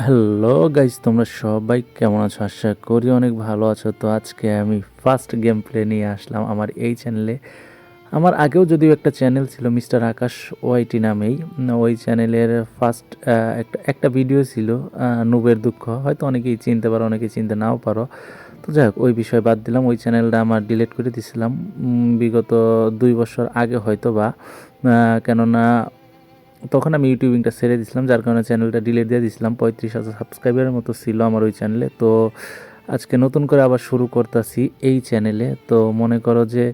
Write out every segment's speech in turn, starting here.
Hello guys, তোমরা সবাই কেমন আছো? আশা করি অনেক ভালো আছো। তো আজকে আমি ফার্স্ট গেম প্লে নিয়ে আসলাম আমার এই চ্যানেলে। আমার আগেও যদিও একটা চ্যানেল ছিল মিস্টার আকাশ ওয়াইটি নামেই। ওই চ্যানেলের ফার্স্ট একটা ভিডিও ছিল, নুবের দুঃখ। হয়তো অনেকেই চিনতে পারো, অনেকেই চিনতে নাও পারো। তো যাই হোক, ওই বিষয় বাদ দিলাম। ওই চ্যানেলটা আমার ডিলিট করে দিয়েছিলাম বিগত 2 বছর আগে হয়তো বা। কেননা তখন আমি ইউটিউবিংটা ছেড়ে দিয়েছিলাম, যার কারণে চ্যানেলটা ডিলিট দিয়ে দিয়েছিলাম। 35,000 সাবস্ক্রাইবারের মতো ছিল আমার ওই চ্যানেলে। তো আজকে নতুন করে আবার শুরু করতেছি এই চ্যানেলে। তো মনে করো যে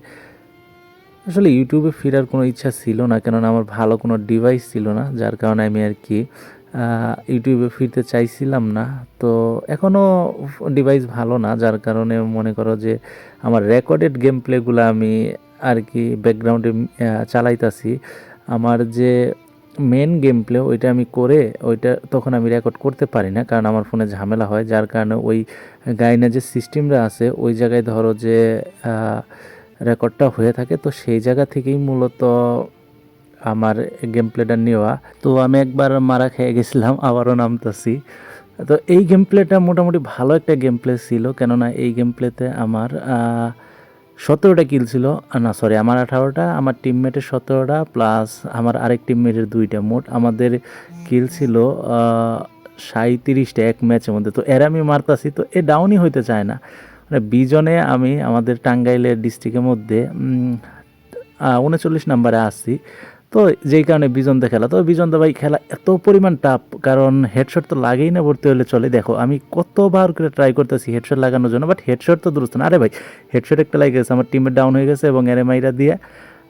আসলে ইউটিউবে ফেরার কোনো ইচ্ছা ছিল না, কেননা আমার ভালো কোনো ডিভাইস ছিল না, যার কারণে আমি আর কি ইউটিউবে ফিরতে চাইছিলাম না। তো এখনও ডিভাইস ভালো না, যার কারণে মনে করো যে আমার রেকর্ডেড গেম প্লেগুলো আমি আর কি ব্যাকগ্রাউন্ডে চালাইতাছি। আমার যে মেন গেম প্লে ওইটা আমি করে ওইটা তখন আমি রেকর্ড করতে পারি না, কারণ আমার ফোনে ঝামেলা হয়, যার কারণে ওই গাইনা যে সিস্টেমটা আছে ওই জায়গায় ধরো যে রেকর্ডটা হয়ে থাকে। তো সেই জায়গা থেকেই মূলত আমার গেম প্লেটা নেওয়া। তো আমি একবার মারা খেয়ে গেছিলাম, আবারও নামতাছি। তো এই গেম প্লেটা মোটামুটি ভালো একটা গেম প্লে ছিল, কেননা এই গেম প্লেতে আমার 17টা কিল ছিল। না সরি, আমার 18টা, আমার টিমমেটের 17টা, প্লাস আমার আরেক টিমমেটের 2টা। মোট আমাদের কিল ছিল 37টা এক ম্যাচের মধ্যে। তো এর আমি মারতাছি, তো এ ডাউনই হইতে চায় না। মানে বিজনে আমি আমাদের টাঙ্গাইলের ডিস্ট্রিক্টের মধ্যে 39 নম্বরে আসছি। তো যেই কারণে বিজনতে খেলা, তো বিজনতে ভাই খেলা এত পরিমাণ টাফ, কারণ হেডশট তো লাগেই না ভর্তি হলে চলে। দেখো আমি কতবার করে ট্রাই করতেছি হেডশট লাগানোর জন্য, বাট হেডশট তো দুরুস্ত না। আরে ভাই, হেডশট একটা লাগে গেছে, আমার টিমমেট ডাউন হয়ে গেছে এবং এরএমআইরা দিয়ে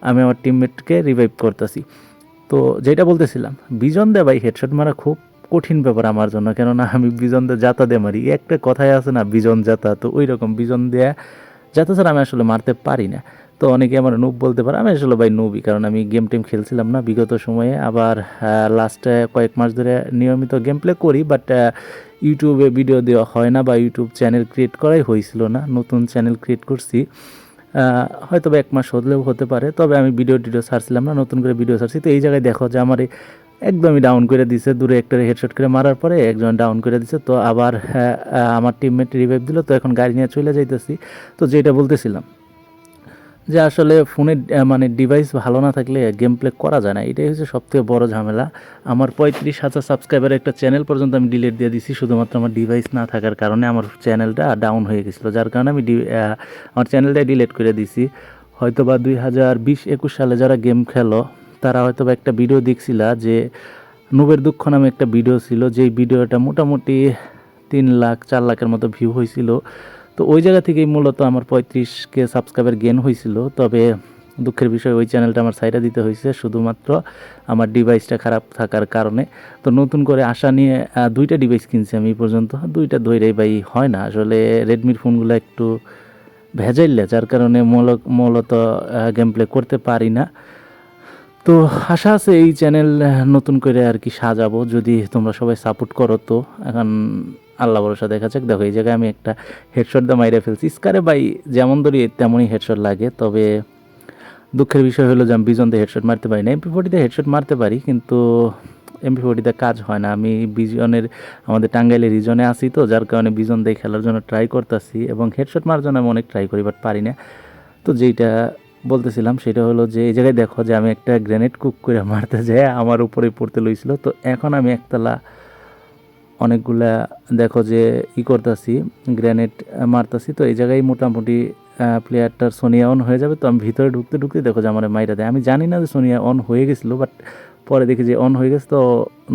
আমি আমার টিমমেটকে রিভাইভ করতেছি। তো যেটা বলতেছিলাম, বিজন দে ভাই হেডশট মারা খুব কঠিন ব্যাপার আমার জন্য, কেননা আমি বিজন দে জাতা দিয়ে মারি। একটা কথাই আছে না, বিজন জাতা, তো ওই রকম বিজন দেয়া যাতে স্যার আমি আসলে মারতে পারি না। তো অনেকে আমার নুব বলতে পারে, আমি আসলে ভাই নুবই, কারণ আমি গেম টেম খেলছিলাম না বিগত সময়ে। আবার লাস্টে কয়েক মাস ধরে নিয়মিত গেম প্লে করি, বাট ইউটিউবে ভিডিও দেওয়া হয় না, বা ইউটিউব চ্যানেল ক্রিয়েট করাই হয়েছিল না। নতুন চ্যানেল ক্রিয়েট করছি, হয়তো বা 1 মাস হলেও হতে পারে। তবে আমি ভিডিও ছাড়ছিলাম না, নতুন করে ভিডিও ছাড়ছি। তো এই জায়গায় দেখো যে আমার একদমই ডাউন করে দিছে, দূরে একটা হেডশট করে মারার পরে একজন ডাউন করে দিছে। তো আবার আমার টিমমেট রিভাইভ দিল, তো এখন গাড়ি নিয়ে চলে যাইতেছি। তো যেটা বলতেছিলাম যে আসলে ফোনের মানে ডিভাইস ভালো না থাকলে গেম প্লে করা যায় না, এটাই হচ্ছে সবথেকে বড় ঝামেলা। আমার 35,000 সাবস্ক্রাইবারের একটা চ্যানেল পর্যন্ত আমি ডিলিট দিয়ে দিছি, শুধুমাত্র আমার ডিভাইস না থাকার কারণে। আমার চ্যানেলটা ডাউন হয়ে গেছিলো, যার কারণে আমি আমার চ্যানেলটাই ডিলিট করে দিছি। হয়তো বা 2020-21 সালে যারা গেম খেলো তারা হয়তো বা একটা ভিডিও দেখছিলা, যে নুবের দুঃখ নামে একটা ভিডিও ছিল, যেই ভিডিওটা মোটামুটি 3 লাখ 4 লাখের মতো ভিউ হয়েছিল। তো ওই জায়গা থেকেই মূলত আমার 35K সাবস্ক্রাইবার গেন হয়েছিল। তবে দুঃখের বিষয়, ওই চ্যানেলটা আমার সাইডে দিতে হয়েছে শুধুমাত্র আমার ডিভাইসটা খারাপ থাকার কারণে। তো নতুন করে আশা নিয়ে 2টা ডিভাইস কিনছি আমি এই পর্যন্ত। 2টা ধরেই ভাই হয় না আসলে, রেডমির ফোনগুলো একটু ভেজাইলে, যার কারণে মূলত গেম প্লে করতে পারি না। তো আশা আছে এই চ্যানেল নতুন করে আর কি সাজাবো, যদি তোমরা সবাই সাপোর্ট করো। তো এখন আল্লাহ ভরসা, দেখা যাক। দেখো এই জায়গায় আমি একটা হেডশট দিয়ে মাইরে ফেলছি। স্কারে ভাই যেমন ধরি তেমনই হেডশট লাগে, তবে দুঃখের বিষয় হলো যে আমি বিজন দিয়ে হেডশট মারতে পারি না। MP40 দিয়ে হেডশট মারতে পারি, কিন্তু MP40 দিয়ে কাজ হয় না। আমি বিজনের আমাদের টাঙ্গাইলের রিজনে আছি, তো যার কারণে বিজন দিয়ে খেলার জন্য ট্রাই করতেছি, এবং হেডশট মারার জন্য আমি অনেক ট্রাই করি, বাট পারি না। তো যেইটা বলতেছিলাম সেটা হলো যে এই জায়গায় দেখো যে আমি একটা গ্রেনেড কুক করে মারতে যাই, আমার উপরেই পড়তে লইছিল। তো এখন আমি একতলা অনেকগুলা দেখো যে করতেছি, গ্রেনেড মারতাছি। তো এই জায়গায় মোটামুটি প্লেয়ারটার সোনিয়া অন হয়ে যাবে। তো আমি ভিতরে ঢুকতে ঢুকতে দেখো যে আমার মাইরা দেয়। আমি জানি না যে সোনিয়া অন হয়ে গেছিলো, বাট পরে দেখি যে অন হয়ে গেছে। তো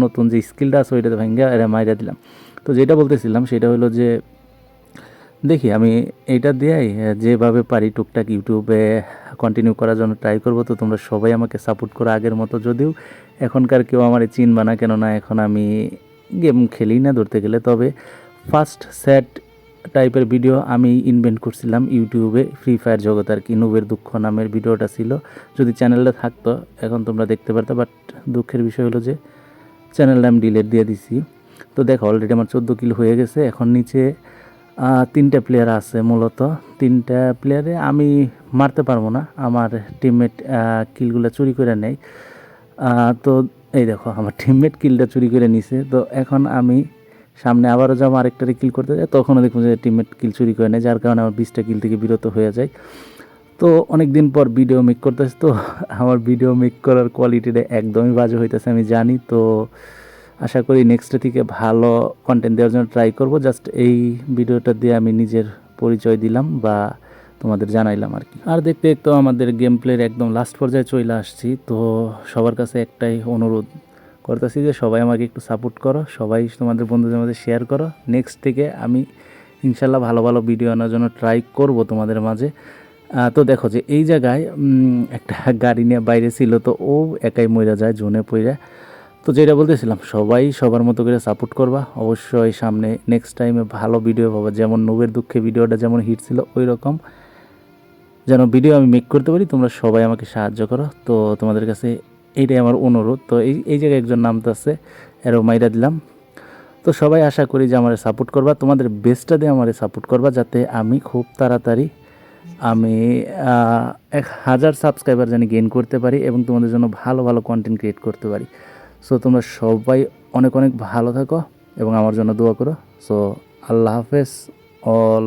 নতুন যে স্কিলটা আছে ওইটাতে ভেঙে এরা মাইরা দিলাম। তো যেটা বলতেছিলাম সেটা হলো যে দেখি আমি এইটা দিয়েই যেভাবে পারি টুকটাক ইউটিউবে কন্টিনিউ করার জন্য ট্রাই করব। তো তোমরা সবাই আমাকে সাপোর্ট করো আগের মতো, যদিও এখনকার কেউ আমার চিনবা না, কেননা এখন আমি গেম খেলি না ধরতে গেলে। তবে ফার্স্ট সেট টাইপের ভিডিও আমি ইনভেন্ট করছিলাম ইউটিউবে, ফ্রি ফায়ার জগৎ আর কি। নুবের দুঃখ নামের ভিডিওটা ছিল, যদি চ্যানেলটা থাকতো এখন তোমরা দেখতে পারতো, বাট দুঃখের বিষয় হলো যে চ্যানেলটা আমি ডিলিট দিয়ে দিছি। তো দেখো অলরেডি আমার 14 কিল হয়ে গেছে। এখন নিচে 3টা প্লেয়ার আছে, মূলত 3টা প্লেয়ারে আমি মারতে পারবো না, আমার টিমমেট কিলগুলো চুরি করে নেয়। তো এই দেখো আমার টিমমেট কিলটা চুরি করে নিছে। তো এখন আমি সামনে আবারও যাবো আরেকটারে কিল করতে যায়, তখনও দেখবো যে টিমমেট কিল চুরি করে নেয়, যার কারণে আমার 20টা কিল থেকে বিরত হয়ে যায়। তো অনেক দিন পর ভিডিও মেক করতেছি, তো আমার ভিডিও মেক করার কোয়ালিটিটা একদমই বাজে হইতেছে আমি জানি। তো আশা করি নেক্সট থেকে ভালো কন্টেন্ট দেওয়ার জন্য ট্রাই করব। জাস্ট এই ভিডিওটা দিয়ে আমি নিজের পরিচয় দিলাম বা তোমাদের জানাইলাম আর কি। আর দেখতে দেখতে আমাদের গেম প্লের একদম লাস্ট পর্যায়ে চলে আসছি। তো সবার কাছে একটাই অনুরোধ করতেছি যে সবাই আমাকে একটু সাপোর্ট করো, সবাই তোমাদের বন্ধুদের মধ্যে শেয়ার করো। নেক্সট থেকে আমি ইনশাল্লাহ ভালো ভালো ভিডিও আনার জন্য ট্রাই করব তোমাদের মাঝে। তো দেখো যে এই জায়গায় একটা গাড়ি নিয়ে বাইরে ছিল, তো ও একাই মরে যায় জোনে পড়ে। তো যেটা বলতেছিলাম, সবাই সবার মতো করে সাপোর্ট করবা অবশ্যই। সামনে নেক্সট টাইমে ভালো ভিডিও পাবো, যেমন নুবের দুঃখে ভিডিওটা যেমন হিট ছিল ওই রকম যেন ভিডিও আমি মেক করতে পারি। তোমরা সবাই আমাকে সাহায্য করো, তো তোমাদের কাছে এইটাই আমার অনুরোধ। তো এই জায়গায় একজন নামতেছে, এরও মাইরা দিলাম। তো সবাই আশা করি যে আমার সাপোর্ট করবা, তোমাদের বেস্টটা দিয়ে আমার সাপোর্ট করবা, যাতে আমি খুব তাড়াতাড়ি আমি 1000 সাবস্ক্রাইবার জানি গেইন করতে পারি এবং তোমাদের জন্য ভালো ভালো কন্টেন্ট ক্রিয়েট করতে পারি। সো তোমরা সবাই অনেক অনেক ভালো থাকো এবং আমার জন্য দোয়া করো। সো আল্লাহ হাফেজ অল।